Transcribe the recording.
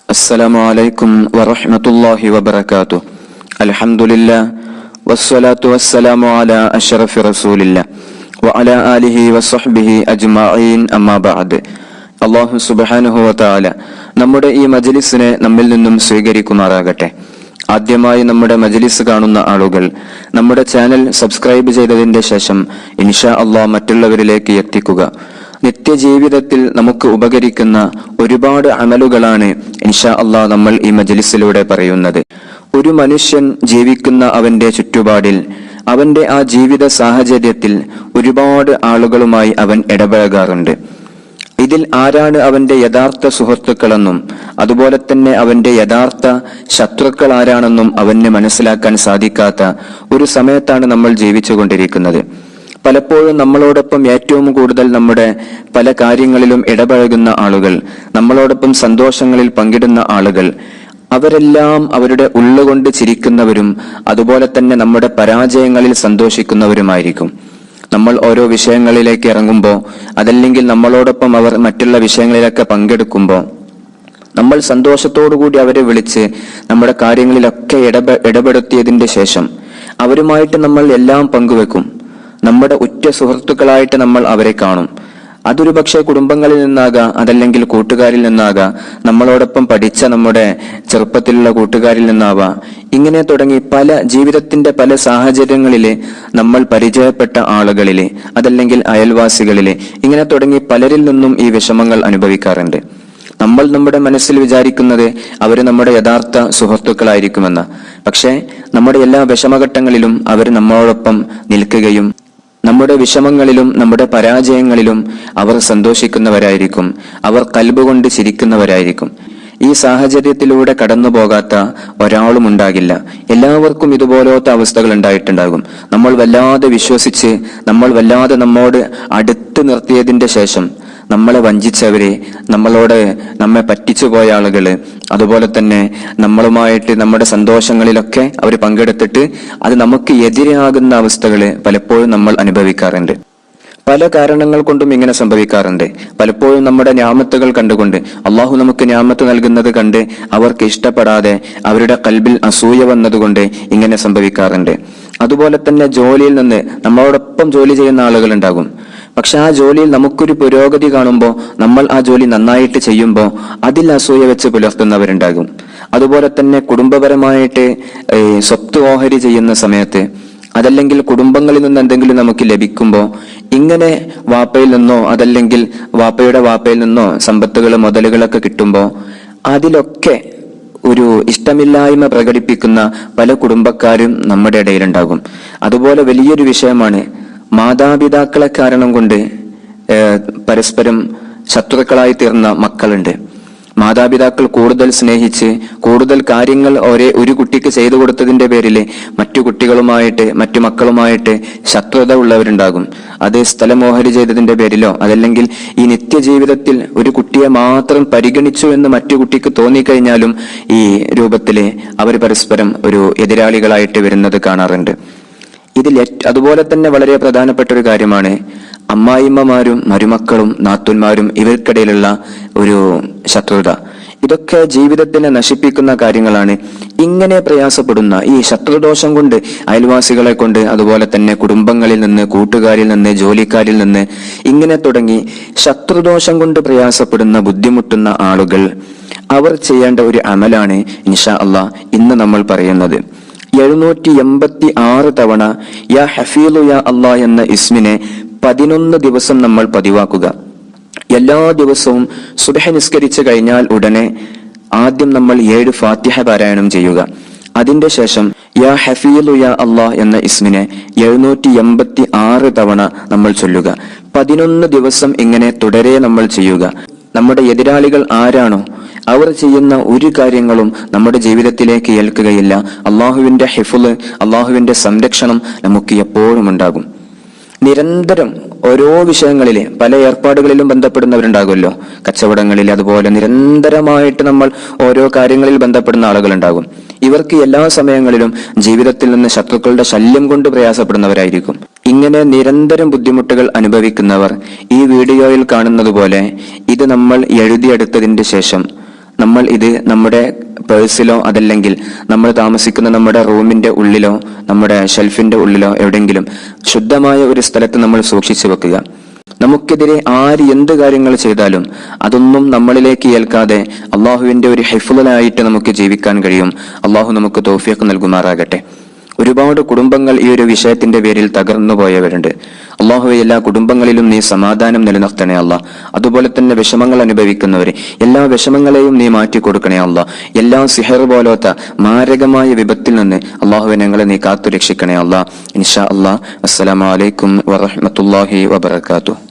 അസ്സലാമു അലൈക്കും വറഹ്മത്തുള്ളാഹി വബറകാതുഹു. അൽഹംദുലില്ലാ വസ്സലാത്തു വസ്സലാമു അലാ അഷ്റഫി റസൂലില്ലാ വഅലാ ആലിഹി വസ്വഹ്ബിഹി അജ്മഈൻ. അമ്മാ ബഅദ്. അല്ലാഹു സുബ്ഹാനഹു വതആല നമ്മുടെ ഈ മജ്ലിസിനെ നമ്മിൽ നിന്നും സ്വീകരിക്കുമാറാകട്ടെ. ആദ്യമായി നമ്മുടെ മജ്ലിസ് കാണുന്ന ആളുകൾ നമ്മുടെ ചാനൽ സബ്സ്ക്രൈബ് ചെയ്തതിന്റെ ശേഷം ഇൻഷാ അല്ലാഹ് മറ്റുള്ളവരിലേക്ക് എത്തിക്കുക. നിത്യജീവിതത്തിൽ നമുക്ക് ഉപകരിക്കുന്ന ഒരുപാട് അമലുകളാണ് ഇൻഷാ അല്ലാഹ് നമ്മൾ ഈ മജ്ലിസിലൂടെ പറയുന്നത്. ഒരു മനുഷ്യൻ ജീവിക്കുന്ന അവന്റെ ചുറ്റുപാടിൽ, അവന്റെ ആ ജീവിത സാഹചര്യത്തിൽ ഒരുപാട് ആളുകളുമായി അവൻ ഇടപഴകാറുണ്ട്. ഇതിൽ ആരാണ് അവന്റെ യഥാർത്ഥ സുഹൃത്തുക്കളെന്നും അതുപോലെ തന്നെ അവന്റെ യഥാർത്ഥ ശത്രുക്കൾ ആരാണെന്നും അവന് മനസ്സിലാക്കാൻ സാധിക്കാത്ത ഒരു സമയത്താണ് നമ്മൾ ജീവിച്ചുകൊണ്ടിരിക്കുന്നത്. പലപ്പോഴും നമ്മളോടൊപ്പം ഏറ്റവും കൂടുതൽ നമ്മുടെ പല കാര്യങ്ങളിലും ഇടപഴകുന്ന ആളുകൾ, നമ്മളോടൊപ്പം സന്തോഷങ്ങളിൽ പങ്കിടുന്ന ആളുകൾ, അവരെല്ലാം അവരുടെ ഉള്ളുകൊണ്ട് ചിരിക്കുന്നവരും അതുപോലെ തന്നെ നമ്മുടെ പരാജയങ്ങളിൽ സന്തോഷിക്കുന്നവരുമായിരിക്കും. നമ്മൾ ഓരോ വിഷയങ്ങളിലേക്ക് ഇറങ്ങുമ്പോൾ, അതല്ലെങ്കിൽ നമ്മളോടൊപ്പം അവർ മറ്റുള്ള വിഷയങ്ങളിലൊക്കെ പങ്കെടുക്കുമ്പോൾ, നമ്മൾ സന്തോഷത്തോടുകൂടി അവരെ വിളിച്ച് നമ്മുടെ കാര്യങ്ങളിലൊക്കെ ഇടപെടുത്തിയതിന്റെ ശേഷം അവരുമായിട്ട് നമ്മൾ എല്ലാം പങ്കുവെക്കും. നമ്മുടെ ഉറ്റ സുഹൃത്തുക്കളായിട്ട് നമ്മൾ അവരെ കാണും. അതൊരു പക്ഷേ കുടുംബങ്ങളിൽ നിന്നാകാം, അതല്ലെങ്കിൽ കൂട്ടുകാരിൽ നിന്നാകാം, നമ്മളോടൊപ്പം പഠിച്ച നമ്മുടെ ചെറുപ്പത്തിലുള്ള കൂട്ടുകാരിൽ നിന്നാവാം. ഇങ്ങനെ തുടങ്ങി പല ജീവിതത്തിന്റെ പല സാഹചര്യങ്ങളില് നമ്മൾ പരിചയപ്പെട്ട ആളുകളില്, അതല്ലെങ്കിൽ അയൽവാസികളില്, ഇങ്ങനെ തുടങ്ങി പലരിൽ നിന്നും ഈ വിഷമങ്ങൾ അനുഭവിക്കാറുണ്ട്. നമ്മൾ നമ്മുടെ മനസ്സിൽ വിചാരിക്കുന്നത് അവര് നമ്മുടെ യഥാർത്ഥ സുഹൃത്തുക്കളായിരിക്കുമെന്ന്. പക്ഷെ നമ്മുടെ എല്ലാ വിഷമഘട്ടങ്ങളിലും അവർ നമ്മളോടൊപ്പം നിൽക്കുകയും നമ്മുടെ വിഷമങ്ങളിലും നമ്മുടെ പരാജയങ്ങളിലും അവർ സന്തോഷിക്കുന്നവരായിരിക്കും. അവർ കൽബ് കൊണ്ട് ചിരിക്കുന്നവരായിരിക്കും. ഈ സാഹചര്യത്തിലൂടെ കടന്നു പോകാത്ത ഒരാളും ഉണ്ടാകില്ല. എല്ലാവർക്കും ഇതുപോലത്തെ അവസ്ഥകൾ ഉണ്ടായിട്ടുണ്ടാകും. നമ്മൾ വല്ലാതെ വിശ്വസിച്ച്, നമ്മൾ വല്ലാതെ നമ്മോട് അടുത്ത് നിർത്തിയതിന്റെ ശേഷം നമ്മളെ വഞ്ചിച്ചവര്, നമ്മെ പറ്റിച്ചു പോയ ആളുകള്, അതുപോലെ തന്നെ നമ്മളുമായിട്ട് നമ്മുടെ സന്തോഷങ്ങളിലൊക്കെ അവർ പങ്കെടുത്തിട്ട് അത് നമുക്ക് എതിരാകുന്ന അവസ്ഥകള് പലപ്പോഴും നമ്മൾ അനുഭവിക്കാറുണ്ട്. പല കാരണങ്ങൾ കൊണ്ടും ഇങ്ങനെ സംഭവിക്കാറുണ്ട്. പലപ്പോഴും നമ്മുടെ ന്യാമത്തുകൾ കണ്ടുകൊണ്ട്, അള്ളാഹു നമുക്ക് ന്യാമത്ത് നൽകുന്നത് കണ്ട് അവർക്ക് ഇഷ്ടപ്പെടാതെ അവരുടെ കൽബിൽ അസൂയ വന്നതുകൊണ്ട് ഇങ്ങനെ സംഭവിക്കാറുണ്ട്. അതുപോലെ തന്നെ ജോലിയിൽ നിന്ന് നമ്മളോടൊപ്പം ജോലി ചെയ്യുന്ന ആളുകൾ ഉണ്ടാകും. പക്ഷെ ആ ജോലിയിൽ നമുക്കൊരു പുരോഗതി കാണുമ്പോൾ, നമ്മൾ ആ ജോലി നന്നായിട്ട് ചെയ്യുമ്പോൾ അതിൽ അസൂയ വെച്ച് പുലർത്തുന്നവരുണ്ടാകും. അതുപോലെ തന്നെ കുടുംബപരമായിട്ട് സ്വത്ത് ഓഹരി ചെയ്യുന്ന സമയത്ത്, അതല്ലെങ്കിൽ കുടുംബങ്ങളിൽ നിന്ന് എന്തെങ്കിലും നമുക്ക് ലഭിക്കുമ്പോൾ, ഇങ്ങനെ വാപ്പയിൽ നിന്നോ അതല്ലെങ്കിൽ വാപ്പയുടെ വാപ്പയിൽ നിന്നോ സമ്പത്തുകൾ മുതലുകളൊക്കെ കിട്ടുമ്പോൾ അതിലൊക്കെ ഒരു ഇഷ്ടമില്ലായ്മ പ്രകടിപ്പിക്കുന്ന പല കുടുംബക്കാരും നമ്മുടെ ഇടയിലുണ്ടാകും. അതുപോലെ വലിയൊരു വിഷയമാണ് മാതാപിതാക്കളെ കാരണം കൊണ്ട് പരസ്പരം ശത്രുക്കളായി തീർന്ന മക്കളുണ്ട്. മാതാപിതാക്കൾ കൂടുതൽ സ്നേഹിച്ച് കൂടുതൽ കാര്യങ്ങൾ ഒരു കുട്ടിക്ക് ചെയ്തു കൊടുത്തതിന്റെ പേരിൽ മറ്റു കുട്ടികളുമായിട്ട് മറ്റു മക്കളുമായിട്ട് ശത്രുത ഉള്ളവരുണ്ടാകും. അത് സ്ഥലമോഹരി ചെയ്തതിന്റെ പേരിലോ അതല്ലെങ്കിൽ ഈ നിത്യജീവിതത്തിൽ ഒരു കുട്ടിയെ മാത്രം പരിഗണിച്ചു എന്ന് മറ്റു കുട്ടിക്ക് തോന്നിക്കഴിഞ്ഞാലും ഈ രൂപത്തില് അവർ പരസ്പരം ഒരു എതിരാളികളായിട്ട് വരുന്നത് കാണാറുണ്ട്. ഇതിൽ അതുപോലെ തന്നെ വളരെ പ്രധാനപ്പെട്ട ഒരു കാര്യമാണ് അമ്മായിമ്മമാരും മരുമക്കളും നാത്തൂന്മാരും ഇവർക്കിടയിലുള്ള ഒരു ശത്രുത. ഇതൊക്കെ ജീവിതത്തിനെ നശിപ്പിക്കുന്ന കാര്യങ്ങളാണ്. ഇങ്ങനെ പ്രയാസപ്പെടുന്ന ഈ ശത്രുദോഷം കൊണ്ട് അയൽവാസികളെ കൊണ്ട്, അതുപോലെ തന്നെ കുടുംബങ്ങളിൽ നിന്ന്, കൂട്ടുകാരിൽ നിന്ന്, ജോലിക്കാരിൽ നിന്ന്, ഇങ്ങനെ തുടങ്ങി ശത്രുദോഷം കൊണ്ട് പ്രയാസപ്പെടുന്ന ബുദ്ധിമുട്ടുന്ന ആളുകൾ, അവർ ചെയ്യേണ്ട ഒരു അമലാണ് ഇൻഷാ അല്ലാഹ് ഇന്ന് നമ്മൾ പറയുന്നത്. 786 തവണ യാ ഹഫീലു യാ അല്ലാഹ് എന്ന ഇസ്മിനെ 11 ദിവസം നമ്മൾ പതിവാക്കുക. എല്ലാ ദിവസവും സുബ്ഹ് നിസ്കരിച്ചു കഴിഞ്ഞാൽ ഉടനെ ആദ്യം നമ്മൾ 7 ഫാത്തിഹ പാരായണം ചെയ്യുക. അതിന്റെ ശേഷം യാ ഹഫീലു യാ അല്ലാഹ് എന്ന ഇസ്മിനെ 786 തവണ നമ്മൾ ചൊല്ലുക. 11 ദിവസം ഇങ്ങനെ തുടരെ നമ്മൾ ചെയ്യുക. നമ്മുടെ എതിരാളികൾ ആരാണോ അവർ ചെയ്യുന്ന ഒരു കാര്യങ്ങളും നമ്മുടെ ജീവിതത്തിലേക്ക് ഏൽക്കുകയില്ല. അള്ളാഹുവിന്റെ ഹിഫ്ള്, അള്ളാഹുവിന്റെ സംരക്ഷണം നമുക്ക് എപ്പോഴും ഉണ്ടാകും. നിരന്തരം ഓരോ വിഷയങ്ങളിലെ പല ഏർപ്പാടുകളിലും ബന്ധപ്പെടുന്നവരുണ്ടാകുമല്ലോ, കച്ചവടങ്ങളിൽ, അതുപോലെ നിരന്തരമായിട്ട് നമ്മൾ ഓരോ കാര്യങ്ങളിൽ ബന്ധപ്പെടുന്ന ആളുകളുണ്ടാകും. ഇവർക്ക് എല്ലാ സമയങ്ങളിലും ജീവിതത്തിൽ നിന്ന് ശത്രുക്കളുടെ ശല്യം കൊണ്ട് പ്രയാസപ്പെടുന്നവരായിരിക്കും. ഇങ്ങനെ നിരന്തരം ബുദ്ധിമുട്ടുകൾ അനുഭവിക്കുന്നവർ ഈ വീഡിയോയിൽ കാണുന്നത് പോലെ ഇത് നമ്മൾ എഴുതിയെടുത്തതിന്റെ ശേഷം നമ്മൾ ഇത് നമ്മുടെ പേഴ്സിലോ അതല്ലെങ്കിൽ നമ്മൾ താമസിക്കുന്ന നമ്മുടെ റൂമിന്റെ ഉള്ളിലോ നമ്മുടെ ഷെൽഫിന്റെ ഉള്ളിലോ എവിടെയെങ്കിലും ശുദ്ധമായ ഒരു സ്ഥലത്ത് നമ്മൾ സൂക്ഷിച്ചു വെക്കുക. നമുക്കെതിരെ ആര് എന്ത് കാര്യങ്ങൾ ചെയ്താലും അതൊന്നും നമ്മളിലേക്ക് ഏൽക്കാതെ അള്ളാഹുവിന്റെ ഒരു ഹിഫ്ളായിട്ട് നമുക്ക് ജീവിക്കാൻ കഴിയും. അള്ളാഹു നമുക്ക് തൗഫീഖ് നൽകുമാറാകട്ടെ. ഒരുപാട് കുടുംബങ്ങൾ ഈ ഒരു വിഷയത്തിന്റെ പേരിൽ തകർന്നു പോയവരുണ്ട്. അള്ളാഹുവെ, എല്ലാ കുടുംബങ്ങളിലും നീ സമാധാനം നിലനിർത്തണേ അല്ലാ. അതുപോലെ തന്നെ വിഷമങ്ങൾ അനുഭവിക്കുന്നവരെ എല്ലാ വിഷമങ്ങളെയും നീ മാറ്റി കൊടുക്കണേ അല്ലാ. എല്ലാ സിഹർ പോലത്തെ മാരകമായ വിപത്തിൽ നിന്ന് അള്ളാഹുവെ ഞങ്ങളെ നീ കാത്തു രക്ഷിക്കണേ അല്ലാ. ഇൻഷാ അല്ലാ. അസ്സലാമു അലൈക്കും വറഹ്മത്തുള്ളാഹി വബറകാതുഹു.